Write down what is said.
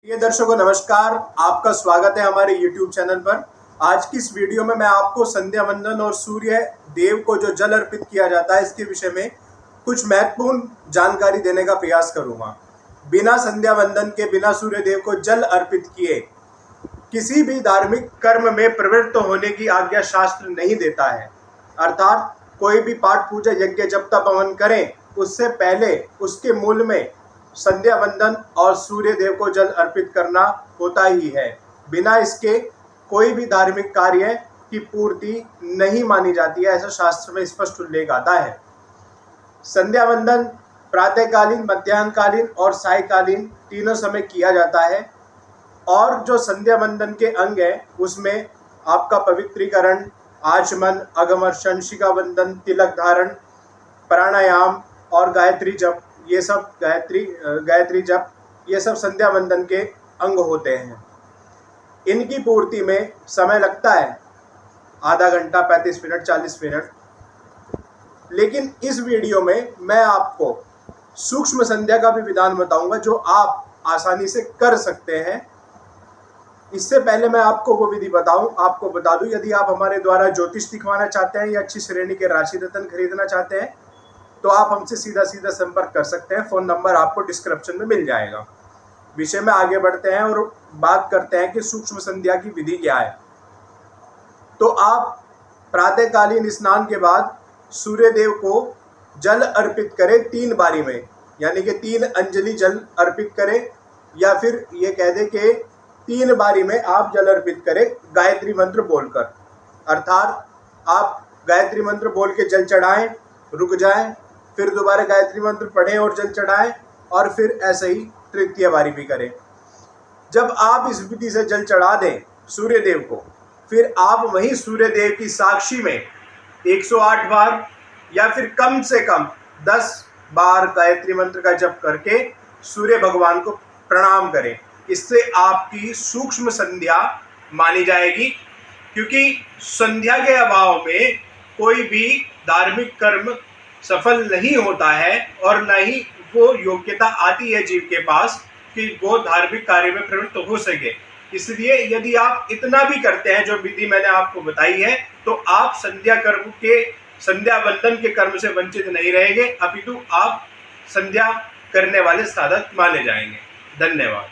प्रिय दर्शकों नमस्कार, आपका स्वागत है हमारे YouTube चैनल पर। आज की इस वीडियो में मैं आपको संध्या वंदन और सूर्य देव को जो जल अर्पित किया जाता है इसके विषय में कुछ महत्वपूर्ण जानकारी देने का प्रयास करूंगा। बिना संध्या वंदन के, बिना सूर्य देव को जल अर्पित किए किसी भी धार्मिक कर्म में प्रवृत्त होने की आज्ञा शास्त्र नहीं देता है। अर्थात कोई भी पाठ पूजा यज्ञ जप तप हवन करें उससे पहले उसके मूल में संध्या वंदन और सूर्य देव को जल अर्पित करना होता ही है। बिना इसके कोई भी धार्मिक कार्य की पूर्ति नहीं मानी जाती है, ऐसा शास्त्र में स्पष्ट उल्लेख आता है। संध्या वंदन प्रातःकालीन, मध्याह्नकालीन और सायकालीन तीनों समय किया जाता है। और जो संध्या वंदन के अंग है उसमें आपका पवित्रीकरण, आचमन, अगमर्शन, शिखा वंदन, तिलक धारण, प्राणायाम और गायत्री जप, ये सब गायत्री जप ये सब संध्या वंदन के अंग होते हैं। इनकी पूर्ति में समय लगता है आधा घंटा, 35 मिनट, 40 मिनट। लेकिन इस वीडियो में मैं आपको सूक्ष्म संध्या का भी विधान बताऊंगा जो आप आसानी से कर सकते हैं। इससे पहले मैं आपको वो विधि आपको बता दूं, यदि आप हमारे द्वारा ज्योतिष दिखवाना चाहते हैं या अच्छी श्रेणी के राशि रत्न खरीदना चाहते हैं तो आप हमसे सीधा संपर्क कर सकते हैं। फ़ोन नंबर आपको डिस्क्रिप्शन में मिल जाएगा। विषय में आगे बढ़ते हैं और बात करते हैं कि सूक्ष्म संध्या की विधि क्या है। तो आप प्रातःकालीन स्नान के बाद सूर्य देव को जल अर्पित करें 3 बारी में, यानी कि 3 अंजलि जल अर्पित करें, या फिर ये कह दें कि 3 बारी में आप जल अर्पित करें गायत्री मंत्र बोलकर। अर्थात आप गायत्री मंत्र बोल के जल चढ़ाएं, रुक जाएं, फिर दोबारा गायत्री मंत्र पढ़ें और जल चढ़ाएं, और फिर ऐसे ही तृतीय बारी भी करें। जब आप इस विधि से जल चढ़ा दें सूर्य देव को, फिर आप वहीं सूर्य देव की साक्षी में 108 बार या फिर कम से कम 10 बार गायत्री मंत्र का जप करके सूर्य भगवान को प्रणाम करें। इससे आपकी सूक्ष्म संध्या मानी जाएगी, क्योंकि संध्या के अभाव में कोई भी धार्मिक कर्म सफल नहीं होता है और न ही वो योग्यता आती है जीव के पास कि वो धार्मिक कार्य में प्रवृत्त हो सके। इसलिए यदि आप इतना भी करते हैं जो विधि मैंने आपको बताई है तो आप संध्या वंदन के कर्म से वंचित नहीं रहेंगे, अपितु आप संध्या करने वाले साधक माने जाएंगे। धन्यवाद।